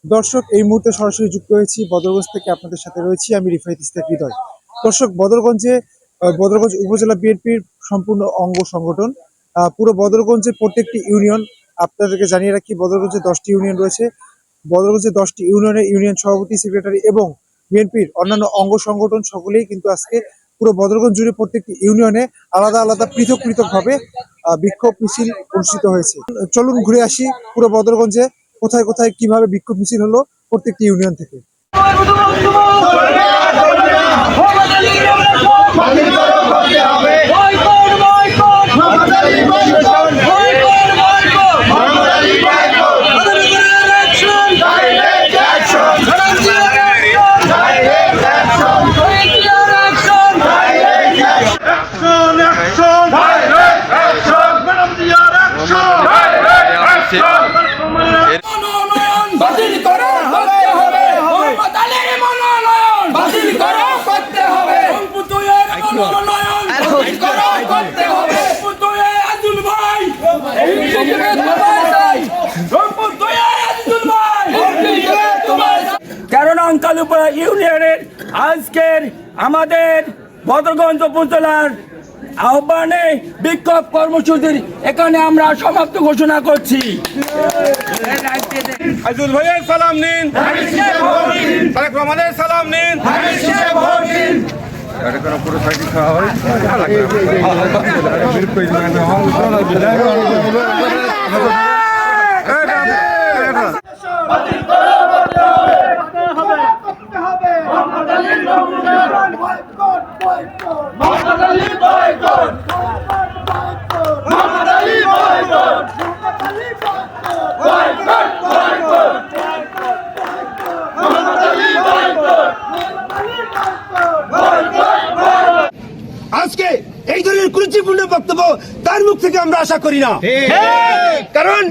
দর্শক, এই মুহূর্তে সরাসরি যুক্ত হয়েছি বদরগঞ্জ থেকে। আপনাদের সাথে রয়েছি আমি রিফাত ইসলাম হৃদয়। দর্শক, বদরগঞ্জ উপজেলা বিএনপির সম্পূর্ণ অঙ্গ সংগঠন। পুরো বদরগঞ্জের প্রত্যেকটি ইউনিয়ন, আপনাদেরকে জানিয়ে রাখি, বদরগঞ্জে 10টি ইউনিয়ন রয়েছে। বদরগঞ্জে 10টি ইউনিয়নের ইউনিয়ন সভাপতি, সেক্রেটারি এবং বিএনপির অন্যান্য অঙ্গ সংগঠন সকলেই কিন্তু আজকে পুরো বদরগঞ্জ জুড়ে প্রত্যেকটি ইউনিয়নে আলাদা আলাদা পৃথকভাবে বিক্ষোভ মিছিল অনুষ্ঠিত হয়েছে। চলুন ঘুরে আসি পুরো বদরগঞ্জে কোথায় কোথায় কিভাবে বিক্ষোভ মিছিল হলো প্রত্যেকটি ইউনিয়ন থেকে। কারণাঙ্কালুপাড়া ইউনিয়নের আজকের আমাদের বদরগঞ্জ উপজেলার আহ্বানে বিক্ষোভ কর্মসূচির এখানে আমরা সমাপ্ত ঘোষণা করছি। আইজুল ভাইয়ের সালাম নিন, তারেক রহমানের সালাম নিন। পুরো সাইকেল খাওয়া হয়। আজকে এই ধরনের কুরুচিপূর্ণ বক্তব্য তার মুখ থেকে আমরা আশা করি না, কারণ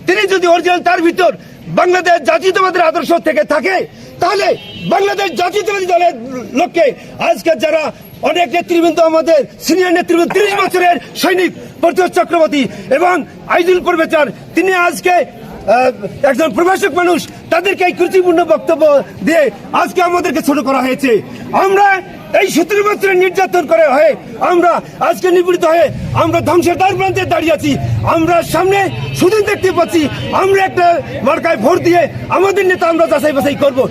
তিনি যদি অরিজিনাল তার ভিতর বাংলাদেশ জাতীয়তাবাদের আদর্শ থেকে থাকে, তাহলে বাংলাদেশ জাতীয়তাবাদী দলের লোককে আজকে যারা অনেক নেতৃবৃন্দ, আমাদের সিনিয়র নেতৃবৃন্দ, 30 বছরের সৈনিক প্রত্যুষ চক্রবর্তী এবং আইজুল পরবেচার, তিনি আজকে একজন প্রভাষক মানুষ, তাদেরকে এই কুরুচিপূর্ণ বক্তব্য দিয়ে আজকে আমাদেরকে ছোট করা হয়েছে। আমরা এই 17 বছরের নির্যাতন করে হয়ে আমরা আজকে নিপীড়িত হয়ে আমরা ধ্বংসের দ্বার প্রান্তে দাঁড়িয়ে আছি। আমরা সামনে সুদিন দেখতে পাচ্ছি, আমরা একটা মার্কায় ভোট দিয়ে আমাদের নেতা আমরা যাচাই বাছাই করবো।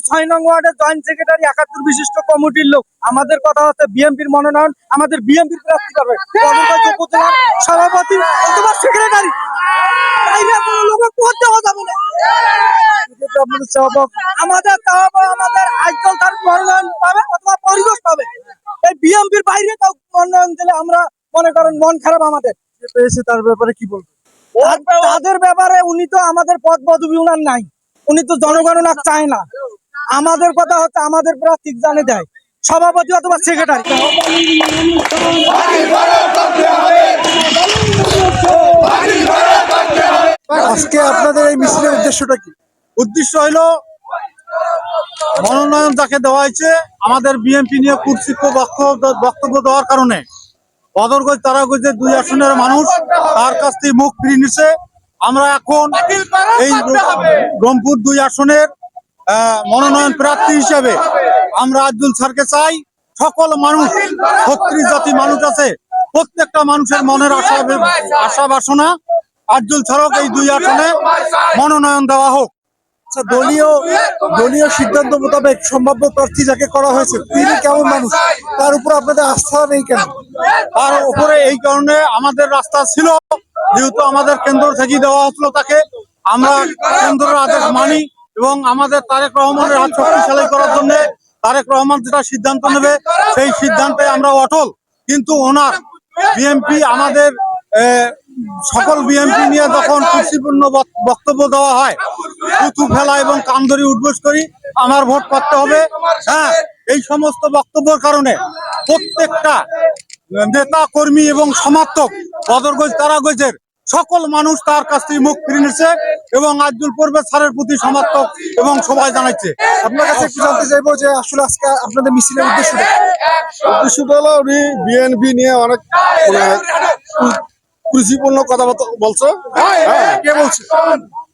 6 নং ওয়ার্ডের জয়েন্ট সেক্রেটারি, 71 বিশিষ্ট কমিটির লোক। আমাদের কথা হচ্ছে বিএনপির মনোনয়ন আমাদের বিএনপির প্রার্থী পাবে, বদরগঞ্জ উপজেলার সভাপতি অথবা সেক্রেটারি। আমাদের আইজল তার মনোনয়ন পাবে অথবা পরিবেশ পাবে। এই বিএনপির বাইরে কাউ মনোনয়ন দিলে আমরা মনে করেন মন খারাপ আমাদের পেয়েছে। তার ব্যাপারে কি বলবো? তাদের ব্যাপারে উনি তো আমাদের পদ পদবি উনার নাই, উনি তো জনগণনা চায় না। আমাদের কথা হচ্ছে আমাদের প্রার্থী জানে দেয়, সভাপতি অথবা সেক্রেটারি। আজকে আপনাদের এই মিছিলের উদ্দেশ্যটা কি? উদ্দেশ্য হলো মনোনয়ন যাকে দেওয়া হয়েছে আমাদের বিএনপি নিয়ে কুৎসিত বক্তব্য দেওয়ার কারণে বদরগঞ্জ তারাগঞ্জের 2 আসনের মানুষ তার কাছ থেকে মুখ ফিরিয়ে নিছে। আমরা এখন এই রংপুর 2 আসনের মনোনয়ন প্রার্থী হিসেবে আমরা আব্দুল স্যারকে চাই। সকল মানুষ, 36 জাতি মানুষ আছে, প্রত্যেকটা মানুষের মনের আশা বাসনা আব্দুল স্যারক এই 2 আসনে মনোনয়ন দেওয়া হোক। দলীয় সিদ্ধান্ত মোতাবেক সম্ভাব্য প্রার্থী যাকে করা হয়েছে তিনি কেমন মানুষ, তার উপর আপনাদের আস্থা নেই কেন? তার উপরে এই কারণে আমাদের রাস্তা ছিল, যেহেতু আমাদের কেন্দ্র থেকে দেওয়া হচ্ছিল তাকে, আমরা কেন্দ্রের আদেশ মানি এবং আমাদের তারেক রহমানের হাত শক্তিশালী করার জন্য তারেক রহমান যেটা সিদ্ধান্ত নেবে সেই সিদ্ধান্তে আমরা অটল। কিন্তু ওনার বিএনপি আমাদের সকল বিএনপি নিয়ে যখন কুরুচিপূর্ণ বক্তব্য দেওয়া হয়, থুতু ফেলা এবং কান ধরে উঠবোস করি আমার ভোট করতে হবে, হ্যাঁ, এই সমস্ত বক্তব্যের কারণে প্রত্যেকটা নেতা কর্মী এবং সমর্থক বদরগঞ্জ তারাগঞ্জের সকল মানুষ তার কাছ থেকে মুখ ফিরে নিচ্ছে এবং আব্দুল পরবেজ স্যারের প্রতি সমর্থক এবং সবাই জানাচ্ছে। আপনার কাছে একটু জানতে চাইবো যে আসলে আজকে আপনাদের মিছিলের উদ্দেশ্যটা হলো উনি বিএনপি নিয়ে অনেক কুরুচিপূর্ণ কথাবার্তা বলছে। কে বলছে?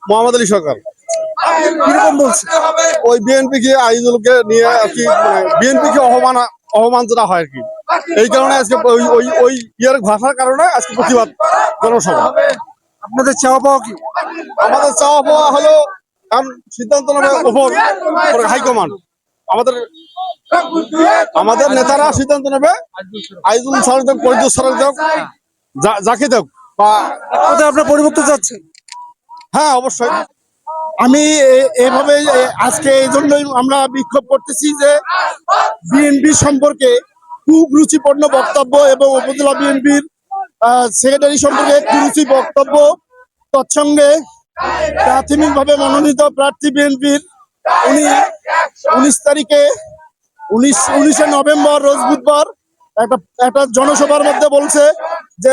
মোহাম্মদ আলী সরকার। কিরকম বলছে? ওই বিএনপি কে আইজুলকে নিয়ে আর কি বিএনপি কে অপমান যেটা হয় আর কি, এই কারণে আজকে ওই ওই ওই ইয়ার ভাষার কারণে আজকে প্রতিবাদ জনসভা। আপনাদের চাওয়া পাওয়া কি? আমাদের চাওয়া পাওয়া হলো, কারণ সিদ্ধান্ত নেবে ওপর হাইকমান্ড, আমাদের নেতারা সিদ্ধান্ত নেবে। আইজুল সাহেব দেব, পরিদুর সাহেব দেব, যাকে দেব বা আপনার পরিবর্তন চাচ্ছেন? হ্যাঁ অবশ্যই। আমি এভাবে আজকে এই জন্যই আমরা বিক্ষোভ করতেছি যে বিএনপি সম্পর্কে কুরুচিপূর্ণ বক্তব্য এবং উপজেলা বিএনপির সেক্রেটারি সম্পর্কে কুরুচি বক্তব্য, তৎসঙ্গে প্রাথমিকভাবে মনোনীত প্রার্থী বিএনপির উনি 19 নভেম্বর রোজ বুধবার একটা জনসভার মধ্যে বলছে যে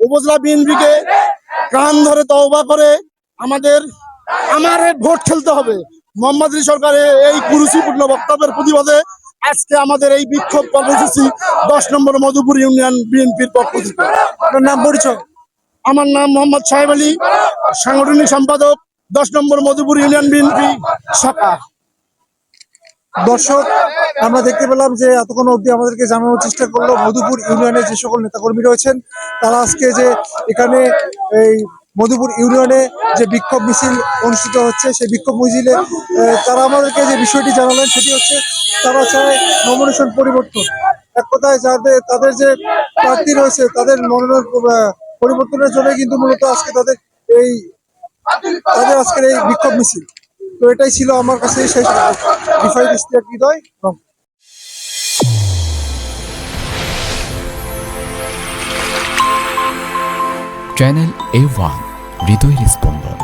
উপজেলা বিএনপিকে কান ধরে তওবা করে আমার ভোট খেলতে হবে। মোহাম্মদ আলী সরকারের এই কুরুচিপূর্ণ বক্তব্যের প্রতিবাদে আজকে আমাদের এই বিক্ষোভ কর্মসূচি 10 নম্বর মধুপুর ইউনিয়ন বিএনপির পক্ষ থেকে। আপনার নাম পরিচয়? আমার নাম মোহাম্মদ সাহেব আলী, সাংগঠনিক সম্পাদক 10 নম্বর মধুপুর ইউনিয়ন বিএনপি শাখা। দর্শক, আমরা দেখতে পেলাম যে এতক্ষণ অবধি আমাদেরকে জানানোর চেষ্টা করলো মধুপুর ইউনিয়নের যে সকল নেতাকর্মী রয়েছেন তারা আজকে যে এখানে এই মধুপুর ইউনিয়নে যে বিক্ষোভ মিছিল অনুষ্ঠিত হচ্ছে, সেই বিক্ষোভ মিছিলে তারা আমাদেরকে যে বিষয়টি জানালেন সেটি হচ্ছে তারা চায় নমিনেশন পরিবর্তন। এক কথায় তাদের যে প্রার্থী রয়েছে তাদের মনোনয়ন পরিবর্তনের জন্য কিন্তু মূলত আজকে তাদের আজকের এই বিক্ষোভ মিছিল। তো এটাই ছিল আমার কাছে শেষ রিফাইদ ইশতিয়াক হৃদয়। চ্যানেল A1 হৃদয়ের স্পন্দন।